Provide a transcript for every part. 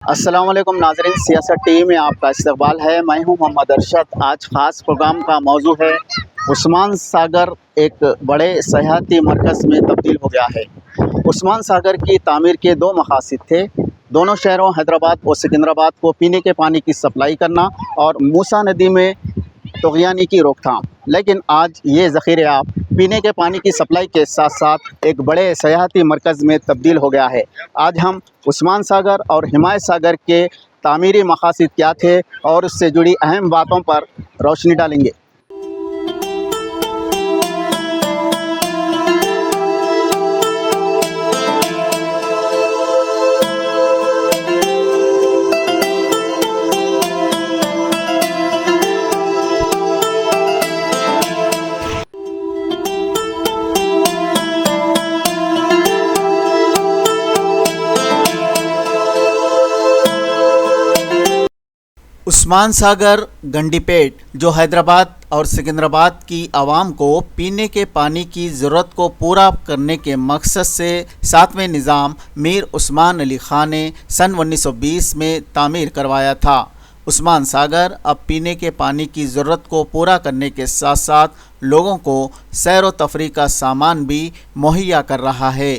अस्सलाम वालेकुम नाज़रीन, सियासत टीवी में आपका इस्तकबाल है। मैं हूं मोहम्मद अरशद। आज ख़ास प्रोग्राम का मौजू है उस्मान सागर एक बड़े सयाहती मरकज़ में तब्दील हो गया है। उस्मान सागर की तामीर के दो मकासद थे। दोनों शहरों हैदराबाद और सिकंदराबाद को पीने के पानी की सप्लाई करना और मूसा नदी में तग़ियानी की रोकथाम। लेकिन आज ये ज़ख़ीरे आप पीने के पानी की सप्लाई के साथ साथ एक बड़े सयाहती मरकज़ में तब्दील हो गया है। आज हम उस्मान सागर और हिमायत सागर के तामीरी मकासद क्या थे और उससे जुड़ी अहम बातों पर रोशनी डालेंगे। उस्मान सागर गंडीपेट जो हैदराबाद और सिकंदराबाद की आवाम को पीने के पानी की ज़रूरत को पूरा करने के मकसद से 7वें निज़ाम मीर उस्मान अली ख़ान ने सन 1920 में तामीर करवाया था। उस्मान सागर अब पीने के पानी की ज़रूरत को पूरा करने के साथ साथ लोगों को सैर व तफरीह का सामान भी मुहैया कर रहा है।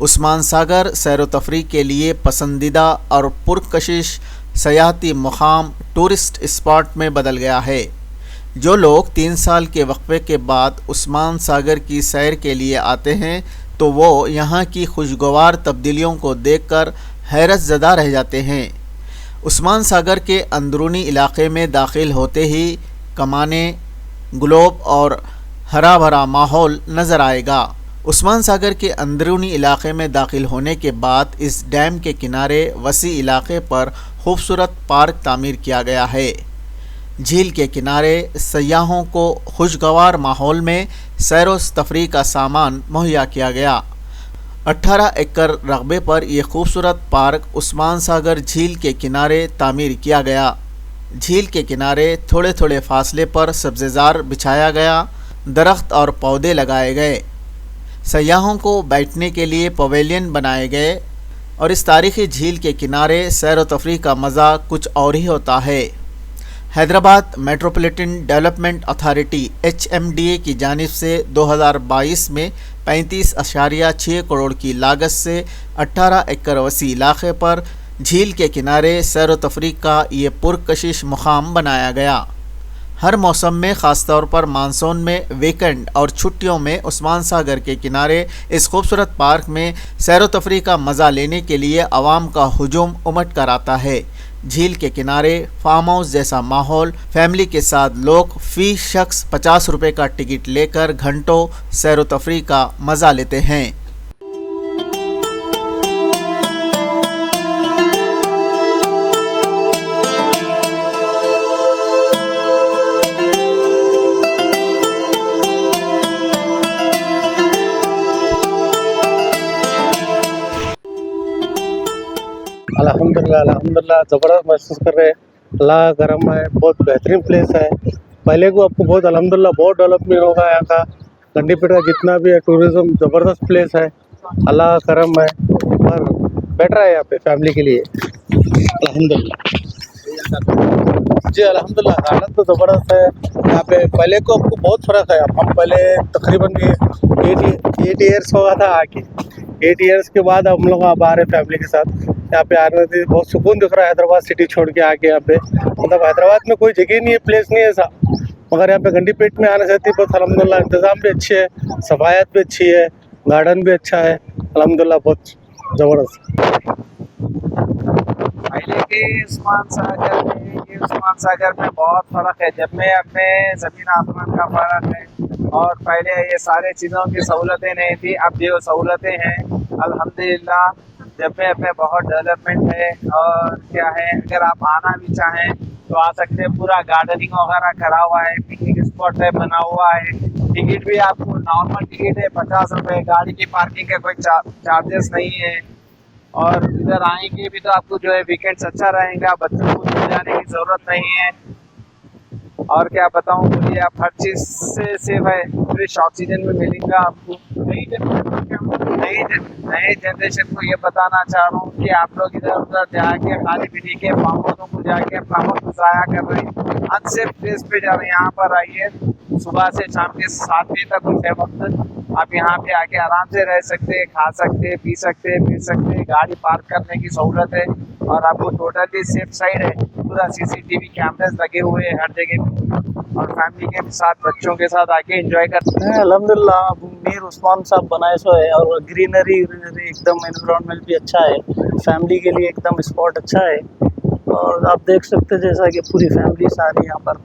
उस्मान सागर सैर व तफरीह के लिए पसंदीदा और पुरकशिश सयाहती मुकाम टूरिस्ट स्पॉट में बदल गया है। जो लोग 3 साल के वक्फे के बाद उस्मान सागर की सैर के लिए आते हैं तो वो यहाँ की खुशगवार तब्दीलियों को देखकर हैरत ज़दा रह जाते हैं। उस्मान सागर के अंदरूनी इलाके में दाखिल होते ही कमाने, ग्लोब और हरा भरा माहौल नज़र आएगा। उस्मान सागर के अंदरूनी इलाके में दाखिल होने के बाद इस डैम के किनारे वसी इलाके पर खूबसूरत पार्क तामीर किया गया है। झील के किनारे सयाहों को खुशगवार माहौल में सैर व तफरीह का सामान मुहैया किया गया। 18 एकड़ रकबे पर यह खूबसूरत पार्क उस्मान सागर झील के किनारे तामीर किया गया। झील के किनारे थोड़े थोड़े फासले पर सब्ज़ेज़ार बिछाया गया, दरख्त और पौधे लगाए गए। सयाहों को बैठने के लिए पवेलियन बनाए गए और इस तारीख़ी झील के किनारे सैर व तफरीह का मज़ा कुछ और ही होता है। Hyderabad metropolitan development authority HMDA की जानिब से 2022 में 35.6 करोड़ की लागत से 18 एकड़ वसी इलाके पर झील के किनारे सैर व तफरीह का ये पुरकशिश मुकाम बनाया गया। हर मौसम में ख़ास तौर पर मानसून में, वीकेंड और छुट्टियों में उस्मान सागर के किनारे इस खूबसूरत पार्क में सैर व तफरीह का मज़ा लेने के लिए आवाम का हुजूम उमट कर आता है। झील के किनारे फार्म हाउस जैसा माहौल, फैमिली के साथ लोग फ़ी शख्स 50 रुपये का टिकट लेकर घंटों सैर व तफरीह का मज़ा लेते हैं। अल्हम्दुलिल्लाह ज़बरदस्त महसूस कर रहे हैं। अल्लाह का करम है, बहुत बेहतरीन प्लेस है। पहले को आपको बहुत अल्हम्दुलिल्लाह बहुत डेवलपमेंट होगा यहाँ का। गंडीपेट का जितना भी है टूरिज़्म ज़बरदस्त प्लेस है। अल्लाह का करम है और बेटर है यहाँ पे फैमिली के लिए। अल्हम्दुलिल्लाह जी, अल्हम्दुलिल्लाह गार्डन तो ज़बरदस्त है यहाँ पे। पहले को आपको बहुत फ़र्क है। हम पहले तकरीबन 8 ईयर्स होगा था आके। 8 ईयर्स के बाद हम लोग अब आ रहे फैमिली के साथ। यहाँ पे आने से बहुत सुकून दिख रहा है। हैदराबाद सिटी छोड़ के आके यहाँ पे मतलब हैदराबाद में कोई जगह नहीं है, प्लेस नहीं है ऐसा, मगर यहाँ पे गंडीपेट में आने से बहुत अल्हम्दुलिल्लाह इंतज़ाम भी अच्छे है, सफायत भी अच्छी है, गार्डन भी अच्छा है। अल्हम्दुलिल्लाह बहुत ज़बरदस्त। पहले के उस्मान सागर में बहुत फ़र्क है। जब में अपने ज़मीन आसमान का फ़र्क है। और पहले ये सारे चीज़ों की सहूलतें नहीं थी, अब जो सहूलतें हैं अल्हम्दुलिल्लाह जब में अपने बहुत डेवलपमेंट है। और क्या है, अगर आप आना भी चाहें तो आ सकते हैं। पूरा गार्डनिंग वगैरह करा हुआ है, पिकनिक स्पॉट है बना हुआ है। टिकट भी आपको नॉर्मल टिकट है 50 रुपये, गाड़ी की पार्किंग का कोई चार्जेस नहीं है। और इधर आएंगे भी तो आपको जो है वीकेंड्स अच्छा रहेगा, बच्चों को ले जाने की ज़रूरत नहीं है। और क्या बताऊं, बोलिए आप, हर चीज़ से सेफ है, फ्रेश ऑक्सीजन भी मिलेगा आपको। नए जनरेशन को ये बताना चाह रहा हूँ कि आप लोग इधर उधर जाके खाने पीने के फार्मों को जाके अपना वक्त ज़ाया कर रहे हैं। अनसेफ प्लेस पे जा रहे हैं। यहाँ पर आइए, सुबह से शाम के 7 बजे तक कुछ है वक्त। आप यहाँ पे आके आराम से रह सकते हैं, खा सकते हैं, पी सकते हैं, फिर सकते हैं। गाड़ी पार्क करने की सहूलत है और आपको टोटली सेफ साइड है। पूरा CCTV कैमरास लगे हुए हैं हर जगह पे और फैमिली के साथ, बच्चों के साथ आके एंजॉय कर सकते हैं। अल्हम्दुलिल्लाह मीर उस्मान साहब बनाए सो है और ग्रीनरी एकदम एनवायरनमेंट भी अच्छा है, फैमिली के लिए एकदम स्पॉट अच्छा है। और आप देख सकते हैं जैसा कि पूरी फैमिली सारी यहाँ पर,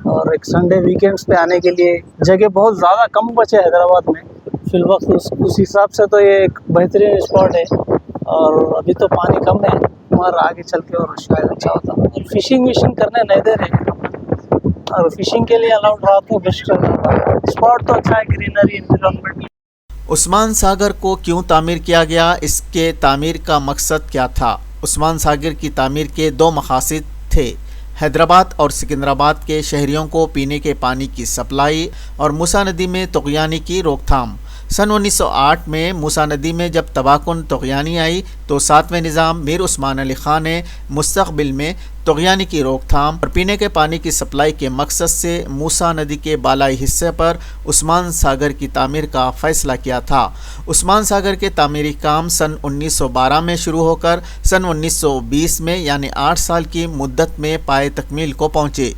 और एक संडे वीकेंड्स पे आने के लिए जगह बहुत ज़्यादा कम बचे हैदराबाद में फिलवक्त। उस हिसाब से तो ये एक बेहतरीन स्पॉट है और अभी तो पानी कम है, मगर आगे चल के और शायद अच्छा होता। फिशिंग विशिंग करने नहीं दे रहे और फिशिंग के लिए अलाउड रहा तो बेस्ट रहता। स्पॉट तो अच्छा है, ग्रीनरी एनवायरनमेंट। उस्मान सागर को क्यों तामीर किया गया, इसके तामीर का मकसद क्या था? उस्मान सागर की तामीर के दो मकासद थे: हैदराबाद और सिकंदराबाद के शहरियों को पीने के पानी की सप्लाई और मूसा नदी में तुग़यानी की रोकथाम। सन 1908 में मूसा नदी में जब तबाहकुन तुग़यानी आई तो 7वें निज़ाम मीर उस्मान अली ख़ान ने मुस्तक़बिल में तुग़यानी की रोकथाम और पीने के पानी की सप्लाई के मकसद से मूसा नदी के बालाई हिस्से पर उस्मान सागर की तामीर का फ़ैसला किया था। उस्मान सागर के तामीरी काम सन 1912 में शुरू होकर सन 1920 में यानी 8 साल की मुद्दत में पाए तकमील को पहुँचे।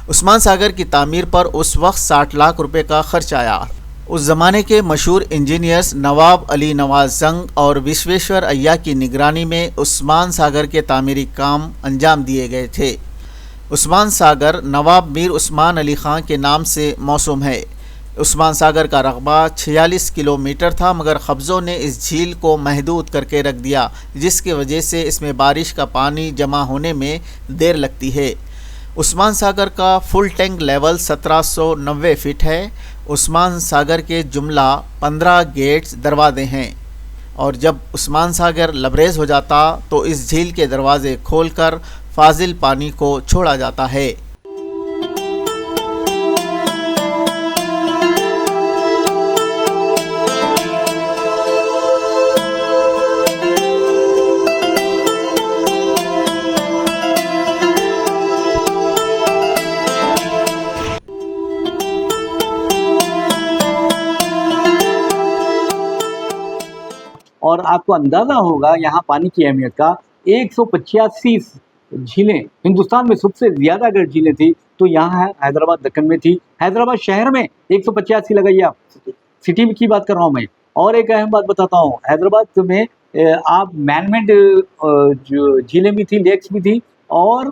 उस्मान सागर की तामीर पर उस वक्त 60 लाख रुपए का खर्च आया। उस ज़माने के मशहूर इंजीनियर्स नवाब अली नवाज जंग और विश्वेश्वर अय्या की निगरानी में उस्मान सागर के तामीरी काम अंजाम दिए गए थे। उस्मान सागर नवाब मीर उस्मान अली ख़ान के नाम से मौसूम है। उस्मान सागर का रकबा 46 किलोमीटर था, मगर कब्ज़ों ने इस झील को महदूद करके रख दिया, जिसकी वजह से इसमें बारिश का पानी जमा होने में देर लगती है। उस्मान सागर का फुल टैंक लेवल 1790 फीट है। उस्मान सागर के जुमला 15 गेट्स दरवाजे हैं और जब उस्मान सागर लबरेज़ हो जाता तो इस झील के दरवाजे खोलकर फाजिल पानी को छोड़ा जाता है। और आपको अंदाज़ा होगा यहाँ पानी की अहमियत का। 185 झीलें, हिंदुस्तान में सबसे ज़्यादा अगर झीलें थी तो यहाँ है हैदराबाद दक्कन में थी। हैदराबाद शहर में 185 लगाइए आप, सिटी की बात कर रहा हूँ मैं। और एक अहम बात बताता हूँ, हैदराबाद में आप मैनमेड जो झीलें भी थी, लेक्स भी थी और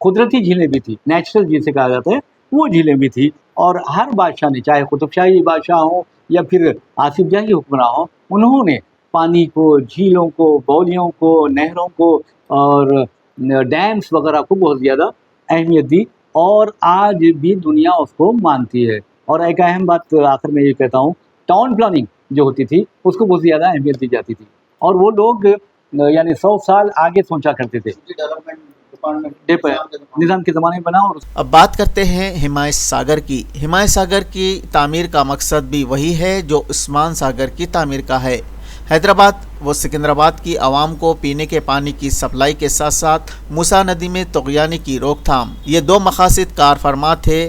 कुदरती झीलें भी थी, नेचुरल जिसे कहा जाता है, वो झीलें भी थी। और हर बादशाह ने, चाहे कुतुबशाही बादशाह हो या फिर आसिफ जाही हुक्मरान हो, उन्होंने पानी को, झीलों को, बौलियों को, नहरों को और डैम्स वगैरह को बहुत ज़्यादा अहमियत दी और आज भी दुनिया उसको मानती है। और एक अहम बात आखिर में ये कहता हूँ, टाउन प्लानिंग जो होती थी उसको बहुत ज़्यादा अहमियत दी जाती थी और वो लोग यानी 100 साल आगे सोचा करते थे। निज़ाम के ज़माने में बना। और अब बात करते हैं हिमायत सागर की। हिमायत सागर की तामीर का मकसद भी वही है जो उस्मान सागर की तामीर का है। हैदराबाद व सिकंदराबाद की आवाम को पीने के पानी की सप्लाई के साथ साथ मूसा नदी में तुग़यानी की रोकथाम, ये दो मकासद कार फरमा थे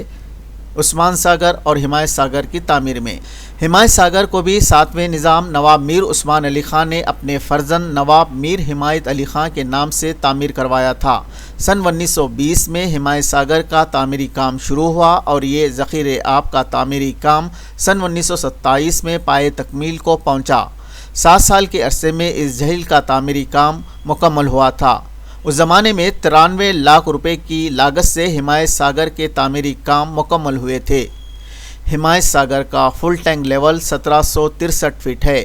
उस्मान सागर और हिमायत सागर की तामीर में। हिमायत सागर को भी 7वें निज़ाम नवाब मीर उस्मान अली ख़ान ने अपने फ़र्जंद नवाब मीर हिमायत अली ख़ान के नाम से तामीर करवाया था। सन 1920 में हिमायत सागर का तामीरी काम शुरू हुआ और ये ज़ख़ीरे आब का तामीरी काम सन 1927 में पाए तकमील को पहुँचा। 7 साल के अरसे में इस झील का तामीरी काम मुकम्मल हुआ था। उस ज़माने में 93 लाख रुपए की लागत से हिमायत सागर के तामीरी काम मुकम्मल हुए थे। हिमायत सागर का फुल टैंक लेवल 1763 फीट है।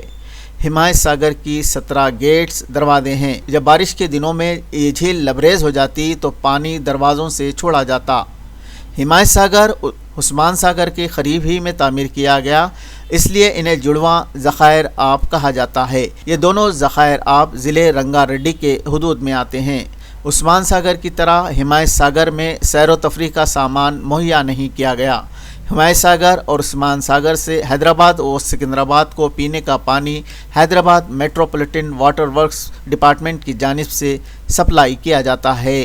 हिमायत सागर की 17 गेट्स दरवाजे हैं। जब बारिश के दिनों में ये झील लबरेज़ हो जाती तो पानी दरवाज़ों से छोड़ा जाता। हिमायत सागर उस्मान सागर के करीब ही में तामीर किया गया, इसलिए इन्हें जुड़वा ज़ख़ायर आब कहा जाता है। ये दोनों ज़ख़ायर आब ज़िले रंगारेड्डी के हुदूद में आते हैं। उस्मान सागर की तरह हिमायत सागर में सैर व तफरीह का सामान मुहैया नहीं किया गया। हिमायत सागर और उस्मान सागर से हैदराबाद और सिकंदराबाद को पीने का पानी Hyderabad metropolitan water works department की जानिब से सप्लाई किया जाता है।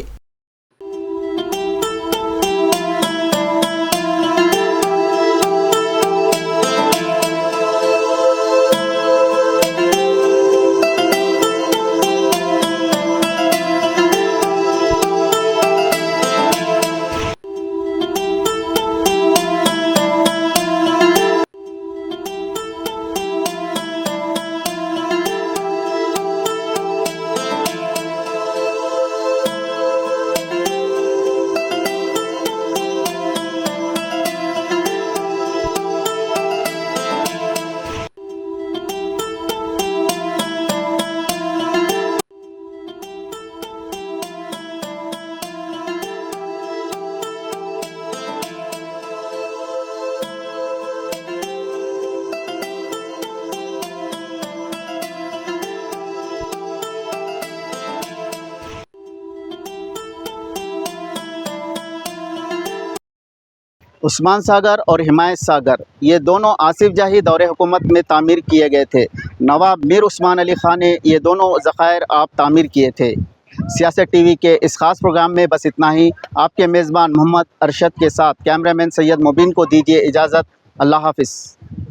उस्मान सागर और हिमायत सागर ये दोनों आसिफ जाही दौरे हुकूमत में तामीर किए गए थे। नवाब मीर उस्मान अली ख़ान ने ये दोनों ज़ख़ायर आप तामीर किए थे। सियासत टीवी के इस ख़ास प्रोग्राम में बस इतना ही। आपके मेज़बान मोहम्मद अरशद के साथ कैमरामैन सैयद मुबीन को दीजिए इजाज़त। अल्लाह हाफ़िज़।